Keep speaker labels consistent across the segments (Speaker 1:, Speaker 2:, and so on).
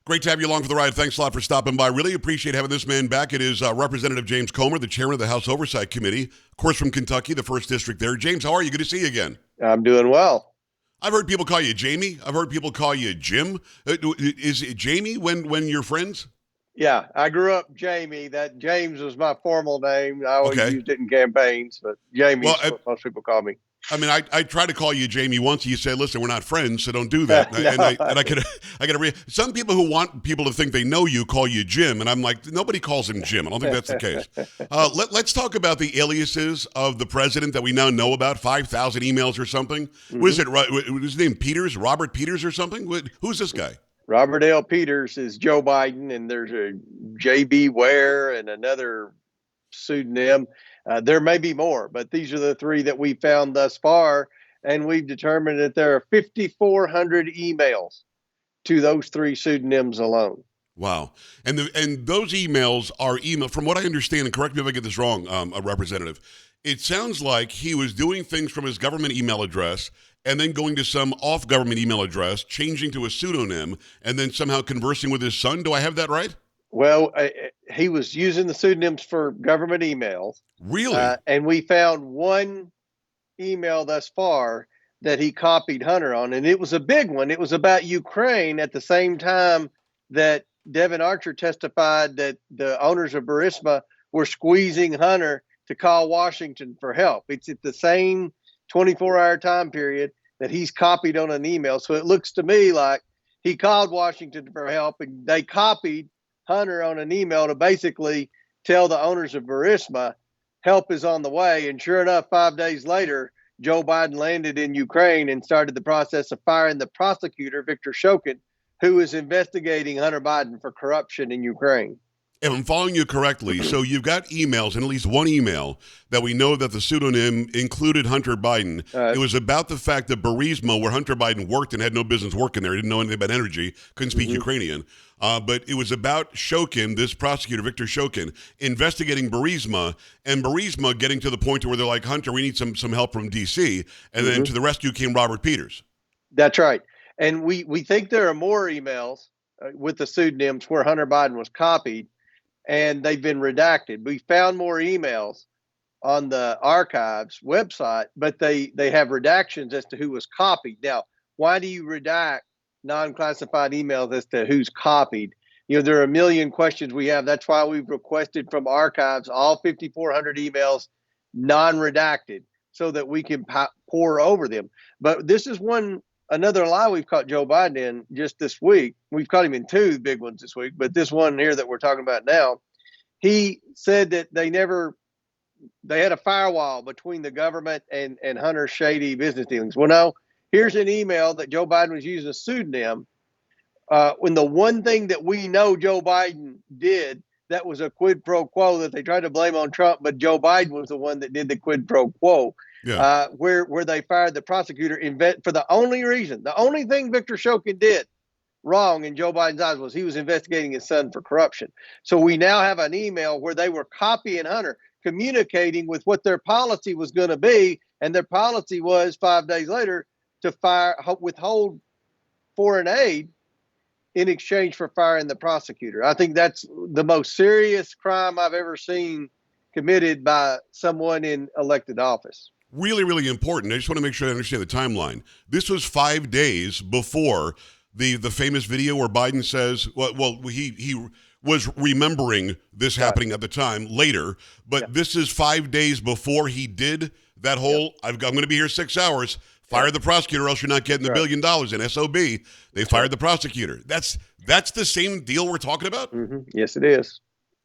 Speaker 1: Great to have you along for the ride. Thanks a lot for stopping by. Really appreciate having this man back. It is Representative James Comer, the chairman of the House Oversight Committee, of course, from Kentucky, the 1st District there. James, how are you? Good to see you again.
Speaker 2: I'm doing well.
Speaker 1: I've heard people call you Jamie. I've heard people call you Jim. Is it Jamie when you're friends?
Speaker 2: Yeah, I grew up Jamie. That James was my formal name. I always used it in campaigns, but Jamie's what most people call me.
Speaker 1: I mean, I tried to call you Jamie once. And you said, "Listen, we're not friends, so don't do that."
Speaker 2: No.
Speaker 1: I could. Some people who want people to think they know you call you Jim, and I'm like, nobody calls him Jim. I don't think that's the case. Let's talk about the aliases of the president that we now know about. 5,000 emails or something. Mm-hmm. Was his name Peters? Robert Peters or something? Who's this guy?
Speaker 2: Robert L. Peters is Joe Biden, and there's a J.B. Ware and another pseudonym. There may be more, but these are the three that we found thus far, and we've determined that there are 5,400 emails to those three pseudonyms alone.
Speaker 1: Wow. And those emails are from what I understand, and correct me if I get this wrong, a representative, it sounds like he was doing things from his government email address and then going to some off-government email address, changing to a pseudonym, and then somehow conversing with his son. Do I have that right?
Speaker 2: Well, he was using the pseudonyms for government emails.
Speaker 1: Really?
Speaker 2: And we found one email thus far that he copied Hunter on, and it was a big one. It was about Ukraine at the same time that Devin Archer testified that the owners of Burisma were squeezing Hunter to call Washington for help. It's at the same 24-hour time period that he's copied on an email. So it looks to me like he called Washington for help, and they copied Hunter on an email to basically tell the owners of Burisma help is on the way. And sure enough, 5 days later, Joe Biden landed in Ukraine and started the process of firing the prosecutor, Victor Shokin, who is investigating Hunter Biden for corruption in Ukraine.
Speaker 1: If I'm following you correctly, so you've got emails, and at least one email that we know that the pseudonym included Hunter Biden. It was about the fact that Burisma, where Hunter Biden worked and had no business working there, he didn't know anything about energy, couldn't speak Ukrainian. But it was about Shokin, this prosecutor, Victor Shokin, investigating Burisma, and Burisma getting to the point where they're like, Hunter, we need some help from D.C., and then to the rescue came Robert Peters.
Speaker 2: That's right. And we think there are more emails with the pseudonyms where Hunter Biden was copied, and they've been redacted. We found more emails on the archives website, but they have redactions as to who was copied. Now, why do you redact non-classified emails as to who's copied? You know, there are a million questions we have. That's why we've requested from archives all 5,400 emails non-redacted so that we can pore over them. But this is another lie we've caught Joe Biden in just this week. We've caught him in two big ones this week, but this one here that we're talking about now, he said that they had a firewall between the government and Hunter's shady business dealings. Well, no, here's an email that Joe Biden was using a pseudonym when the one thing that we know Joe Biden did that was a quid pro quo that they tried to blame on Trump, but Joe Biden was the one that did the quid pro quo. Yeah. Where they fired the prosecutor for the only thing Victor Shokin did wrong in Joe Biden's eyes was he was investigating his son for corruption. So we now have an email where they were copying Hunter, communicating with what their policy was going to be, and their policy was 5 days later to withhold foreign aid in exchange for firing the prosecutor. I think that's the most serious crime I've ever seen committed by someone in elected office.
Speaker 1: Really, really important. I just want to make sure I understand the timeline. This was 5 days before the famous video where Biden says, he was remembering this happening at the time later, but this is 5 days before he did that whole, I'm going to be here 6 hours, fire the prosecutor or else you're not getting the $1 billion in SOB. They fired the prosecutor. That's the same deal we're talking about?
Speaker 2: Mm-hmm. Yes, it is.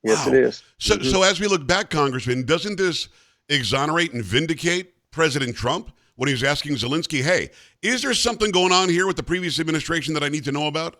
Speaker 2: Yes,
Speaker 1: wow.
Speaker 2: It is.
Speaker 1: So as we look back, Congressman, doesn't this exonerate and vindicate President Trump when he was asking Zelensky, hey, is there something going on here with the previous administration that I need to know about?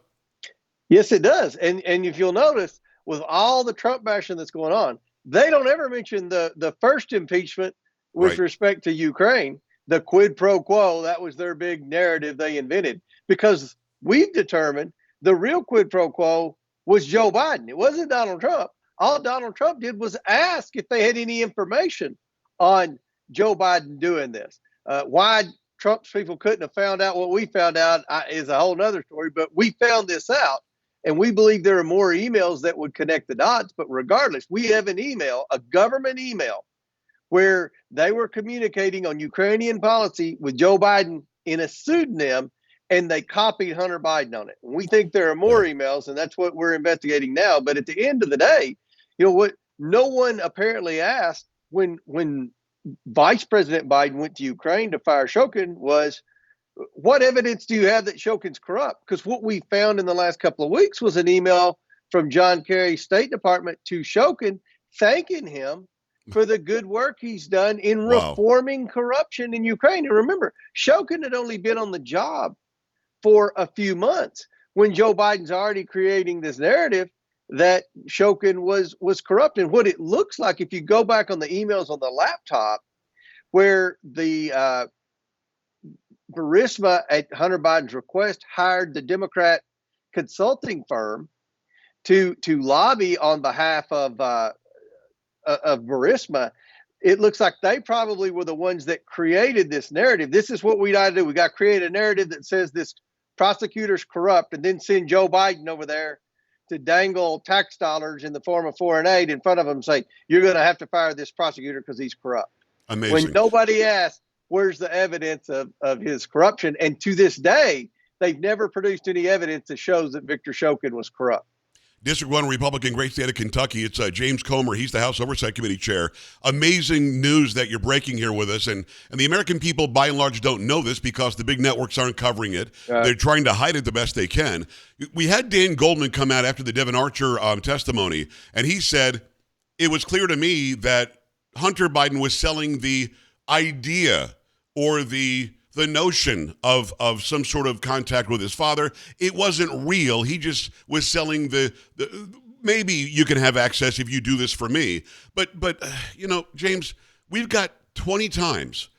Speaker 2: Yes, it does. And if you'll notice, with all the Trump bashing that's going on, they don't ever mention the first impeachment with respect to Ukraine, the quid pro quo. That was their big narrative they invented, because we've determined the real quid pro quo was Joe Biden. It wasn't Donald Trump. All Donald Trump did was ask if they had any information on Joe Biden doing this. Why Trump's people couldn't have found out what we found out is a whole nother story, but we found this out. And we believe there are more emails that would connect the dots. But regardless, we have an email, a government email, where they were communicating on Ukrainian policy with Joe Biden in a pseudonym, and they copied Hunter Biden on it. And we think there are more emails, and that's what we're investigating now. But at the end of the day, what no one apparently asked when Vice President Biden went to Ukraine to fire Shokin was, what evidence do you have that Shokin's corrupt? Because what we found in the last couple of weeks was an email from John Kerry's State Department to Shokin thanking him for the good work he's done in reforming corruption in Ukraine. And remember, Shokin had only been on the job for a few months when Joe Biden's already creating this narrative that Shokin was corrupt. And what it looks like, if you go back on the emails on the laptop, where the Burisma at Hunter Biden's request hired the Democrat consulting firm to lobby on behalf of Burisma, it looks like they probably were the ones that created this narrative. This is what we got to do. We got to create a narrative that says this prosecutor's corrupt, and then send Joe Biden over there to dangle tax dollars in the form of foreign aid in front of him and say, you're going to have to fire this prosecutor because he's corrupt.
Speaker 1: Amazing.
Speaker 2: When nobody asked, where's the evidence of his corruption? And to this day, they've never produced any evidence that shows that Victor Shokin was corrupt.
Speaker 1: District 1 Republican, great state of Kentucky. It's James Comer. He's the House Oversight Committee Chair. Amazing news that you're breaking here with us. And the American people, by and large, don't know this because the big networks aren't covering it. They're trying to hide it the best they can. We had Dan Goldman come out after the Devin Archer testimony, and he said, it was clear to me that Hunter Biden was selling the idea or the notion of some sort of contact with his father. It wasn't real. He just was selling the maybe you can have access if you do this for me. But James, we've got 20 times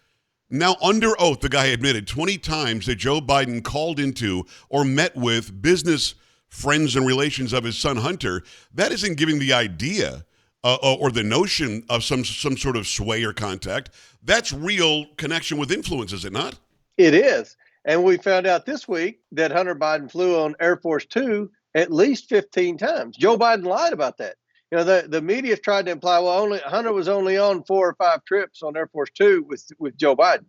Speaker 1: now under oath, the guy admitted 20 times that Joe Biden called into or met with business friends and relations of his son Hunter. That isn't giving the idea or the notion of some sort of sway or contact. That's real connection with influence, is it not?
Speaker 2: It is. And we found out this week that Hunter Biden flew on Air Force Two at least 15 times. Joe Biden lied about that. The media tried to imply, Hunter was only on 4 or 5 trips on Air Force Two with Joe Biden.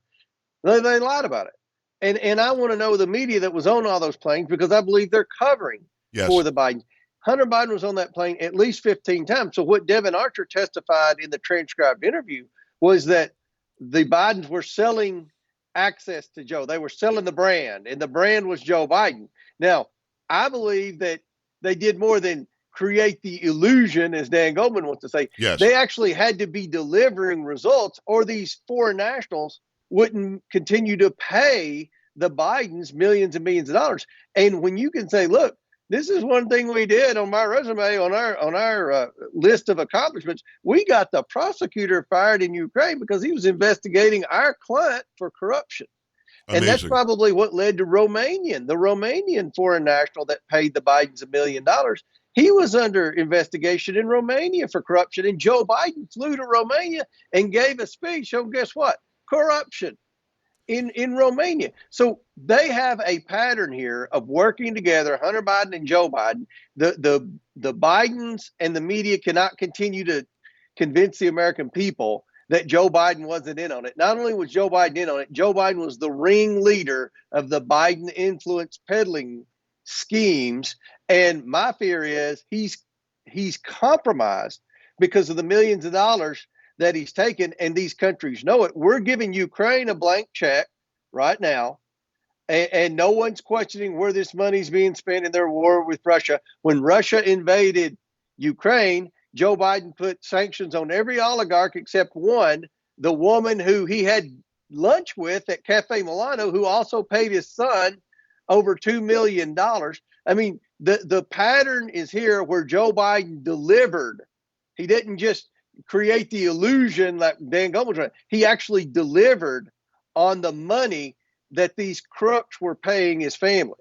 Speaker 2: They lied about it. And I want to know the media that was on all those planes, because I believe they're covering for the Biden. Hunter Biden was on that plane at least 15 times. So what Devin Archer testified in the transcribed interview was that the Bidens were selling access to Joe. They were selling the brand, and the brand was Joe Biden. Now, I believe that they did more than create the illusion, as Dan Goldman wants to say.
Speaker 1: Yes.
Speaker 2: They actually had to be delivering results, or these foreign nationals wouldn't continue to pay the Bidens millions and millions of dollars. And when you can say, look, this is one thing we did on my resume, on our list of accomplishments. We got the prosecutor fired in Ukraine because he was investigating our client for corruption.
Speaker 1: Amazing.
Speaker 2: And that's probably what led to the Romanian foreign national that paid the Bidens $1 million. He was under investigation in Romania for corruption, and Joe Biden flew to Romania and gave a speech on, guess what? Corruption in Romania. So they have a pattern here of working together, Hunter Biden and Joe Biden. The Bidens and the media cannot continue to convince the American people that Joe Biden wasn't in on it. Not only was Joe Biden in on it, Joe Biden was the ringleader of the Biden influence peddling schemes. And my fear is he's compromised because of the millions of dollars that he's taken, and these countries know it. We're giving Ukraine a blank check right now, and no one's questioning where this money's being spent in their war with Russia. When Russia invaded Ukraine, Joe Biden put sanctions on every oligarch except one, the woman who he had lunch with at Cafe Milano, who also paid his son over $2 million. I mean, the pattern is here where Joe Biden delivered. He didn't just create the illusion like Dan Goldman tried. He actually delivered on the money that these crooks were paying his family.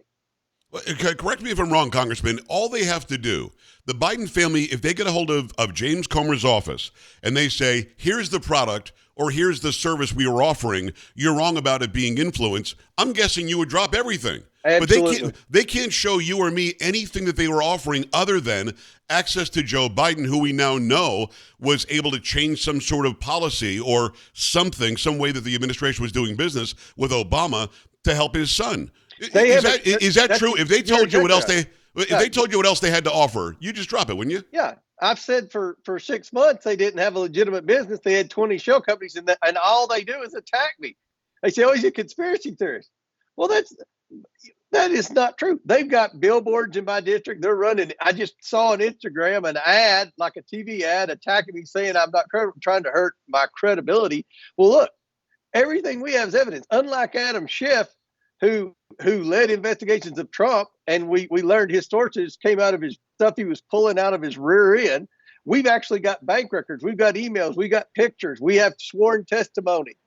Speaker 1: Well, correct me if I'm wrong, Congressman. All they have to do, the Biden family, if they get a hold of James Comer's office and they say, here's the product, or here's the service we were offering, you're wrong about it being influence, I'm guessing you would drop everything.
Speaker 2: Absolutely.
Speaker 1: But they can't show you or me anything that they were offering other than access to Joe Biden, who we now know was able to change some sort of policy or something, some way that the administration was doing business with Obama to help his son. Is that true? If they told you what else they told you what else they had to offer, you just drop it, wouldn't you?
Speaker 2: Yeah. I've said for 6 months they didn't have a legitimate business. They had 20 shell companies, and all they do is attack me. They say, "Oh, he's a conspiracy theorist." Well, that is not true. They've got billboards in my district. They're running. I just saw on Instagram an ad, like a TV ad, attacking me, saying I'm not trying to hurt my credibility. Well, look, everything we have is evidence. Unlike Adam Schiff, who led investigations of Trump, and we learned his sources came out of his stuff he was pulling out of his rear end. We've actually got bank records. We've got emails. We got pictures. We have sworn testimony.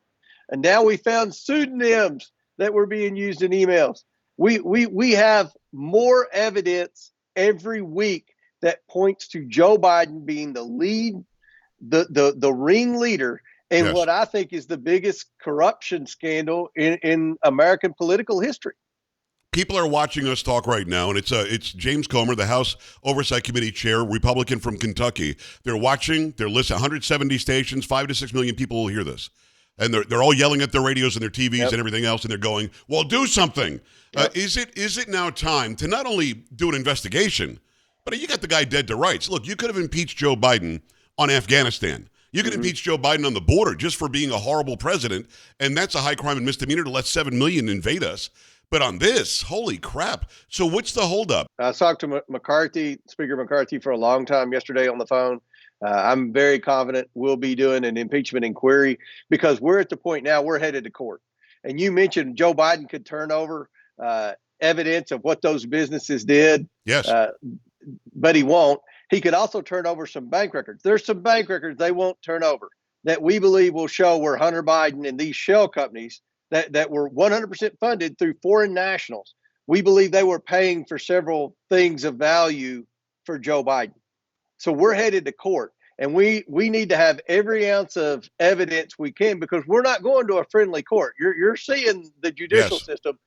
Speaker 2: And now we found pseudonyms that were being used in emails. We have more evidence every week that points to Joe Biden being the lead, the ringleader in what I think is the biggest corruption scandal in American political history.
Speaker 1: People are watching us talk right now, and it's James Comer, the House Oversight Committee Chair, Republican from Kentucky. They're watching, they're listening, 170 stations, 5 to 6 million people will hear this. And they're all yelling at their radios and their TVs and everything else, and they're going, well, do something. Is it now time to not only do an investigation, but you got the guy dead to rights. Look, you could have impeached Joe Biden on Afghanistan. You could impeach Joe Biden on the border just for being a horrible president, and that's a high crime and misdemeanor to let 7 million invade us. But on this, holy crap. So what's the holdup?
Speaker 2: I talked to McCarthy, Speaker McCarthy, for a long time yesterday on the phone. I'm very confident we'll be doing an impeachment inquiry because we're at the point now we're headed to court. And you mentioned Joe Biden could turn over evidence of what those businesses did.
Speaker 1: Yes.
Speaker 2: But he won't. He could also turn over some bank records. There's some bank records they won't turn over that we believe will show where Hunter Biden and these shell companies that were 100% funded through foreign nationals, we believe they were paying for several things of value for Joe Biden. So we're headed to court, and we need to have every ounce of evidence we can because we're not going to a friendly court. You're seeing the judicial system.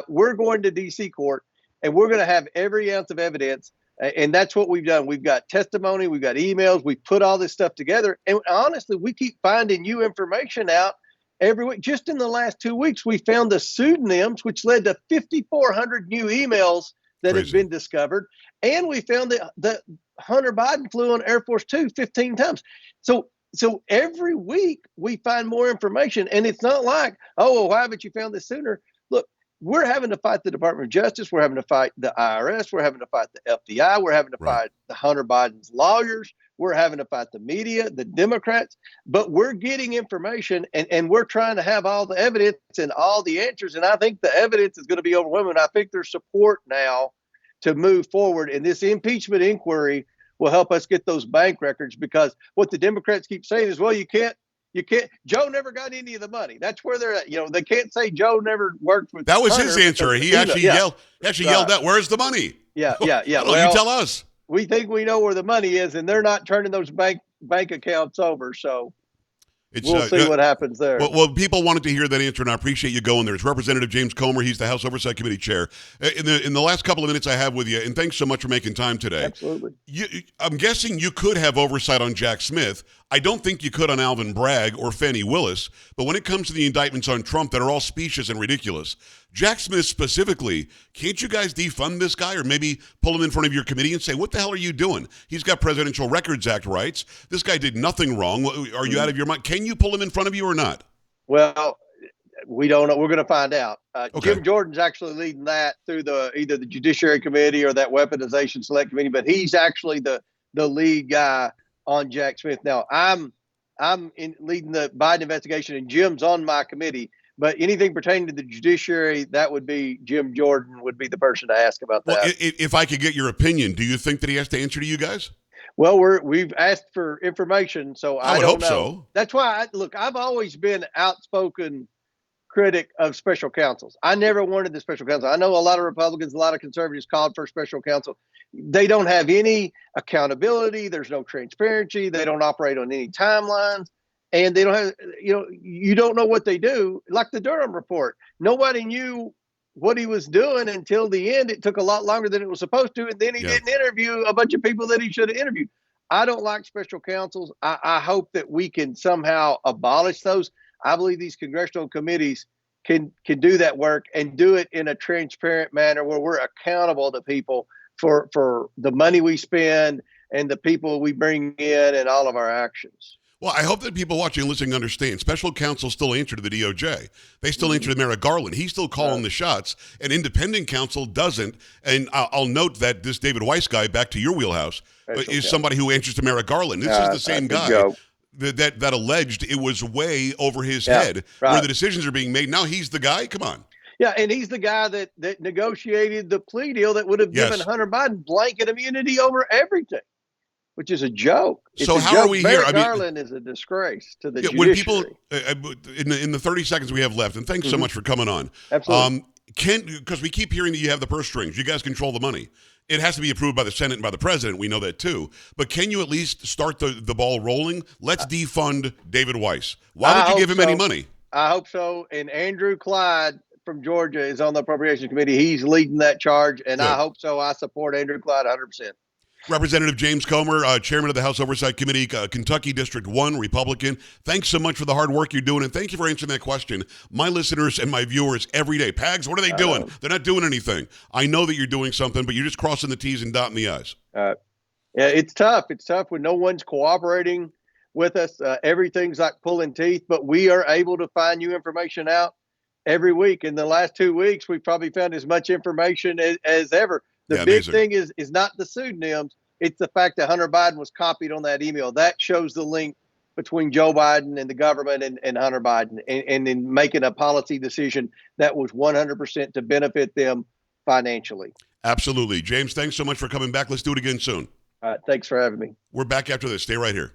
Speaker 2: We're going to D.C. court, and we're going to have every ounce of evidence, and that's what we've done. We've got testimony, we've got emails, we put all this stuff together, and honestly, we keep finding new information out every week. Just in the last 2 weeks, we found the pseudonyms, which led to 5,400 new emails that have been discovered, and we found that Hunter Biden flew on Air Force Two 15 times. So every week we find more information, and it's not like, oh, well, why haven't you found this sooner? Look, we're having to fight the Department of Justice. We're having to fight the IRS. We're having to fight the FBI. We're having to fight the Hunter Biden's lawyers. We're having to fight the media, the Democrats, but we're getting information and we're trying to have all the evidence and all the answers. And I think the evidence is going to be overwhelming. I think there's support now to move forward. And this impeachment inquiry will help us get those bank records because what the Democrats keep saying is, well, you can't, Joe never got any of the money. That's where they're at. They can't say Joe never worked with
Speaker 1: That was
Speaker 2: Hunter
Speaker 1: his answer. He actually yelled out, where's the money?
Speaker 2: Yeah.
Speaker 1: Well, you tell us.
Speaker 2: We think we know where the money is, and they're not turning those bank accounts over. So we'll see what happens there.
Speaker 1: Well, people wanted to hear that answer, and I appreciate you going there. It's Representative James Comer. He's the House Oversight Committee Chair. In the last couple of minutes I have with you, and thanks so much for making time today.
Speaker 2: Absolutely.
Speaker 1: I'm guessing you could have oversight on Jack Smith. I don't think you could on Alvin Bragg or Fani Willis. But when it comes to the indictments on Trump that are all specious and ridiculous, Jack Smith specifically, can't you guys defund this guy or maybe pull him in front of your committee and say, what the hell are you doing? He's got Presidential Records Act rights. This guy did nothing wrong. Are you out of your mind? Can you pull him in front of you or not?
Speaker 2: Well, we don't know. We're going to find out. Jim Jordan's actually leading that through either the Judiciary Committee or that Weaponization Select Committee, but he's actually the lead guy on Jack Smith. Now, I'm leading the Biden investigation, and Jim's on my committee. But anything pertaining to the judiciary, that would be Jim Jordan would be the person to ask about that.
Speaker 1: Well, if I could get your opinion, do you think that he has to answer to you guys?
Speaker 2: Well, we've asked for information, so I don't know. So. That's why, I've always been outspoken critic of special counsels. I never wanted the special counsel. I know a lot of Republicans, a lot of conservatives called for special counsel. They don't have any accountability. There's no transparency. They don't operate on any timelines. and they don't have, you don't know what they do. Like the Durham report, nobody knew what he was doing until the end. It took a lot longer than it was supposed to, and then he didn't interview a bunch of people that he should have interviewed. I don't like special counsels. I hope that we can somehow abolish those. I believe these congressional committees can do that work and do it in a transparent manner where we're accountable to people for the money we spend and the people we bring in and all of our actions.
Speaker 1: Well, I hope that people watching and listening understand. Special counsel still answer to the DOJ. They still answer to Merrick Garland. He's still calling the shots. And independent counsel doesn't. And I'll note that this David Weiss guy, back to your wheelhouse, is somebody who answers to Merrick Garland. This is the same guy that alleged it was way over his head where the decisions are being made. Now he's the guy? Come on.
Speaker 2: Yeah, and he's the guy that negotiated the plea deal that would have given Hunter Biden blanket immunity over everything, which is a joke.
Speaker 1: So how are we here?
Speaker 2: Garland is a disgrace to the judiciary.
Speaker 1: When people, in the 30 seconds we have left, and thanks so much for coming on.
Speaker 2: Absolutely.
Speaker 1: Because we keep hearing that you have the purse strings. You guys control the money. It has to be approved by the Senate and by the president. We know that too. But can you at least start the ball rolling? Let's defund David Weiss. Why would you give him any money?
Speaker 2: I hope so. And Andrew Clyde from Georgia is on the Appropriations Committee. He's leading that charge, and I hope so. I support Andrew Clyde 100%.
Speaker 1: Representative James Comer, Chairman of the House Oversight Committee, Kentucky District 1, Republican. Thanks so much for the hard work you're doing, and thank you for answering that question. My listeners and my viewers every day, Pags, what are they doing? They're not doing anything. I know that you're doing something, but you're just crossing the T's and dotting the I's.
Speaker 2: Yeah, it's tough. It's tough when no one's cooperating with us. Everything's like pulling teeth, but we are able to find new information out every week. In the last 2 weeks, we've probably found as much information as ever. The big thing is not the pseudonyms. It's the fact that Hunter Biden was copied on that email. That shows the link between Joe Biden and the government and Hunter Biden, and in making a policy decision that was 100% to benefit them financially.
Speaker 1: Absolutely. James, thanks so much for coming back. Let's do it again soon.
Speaker 2: Thanks for having me.
Speaker 1: We're back after this. Stay right here.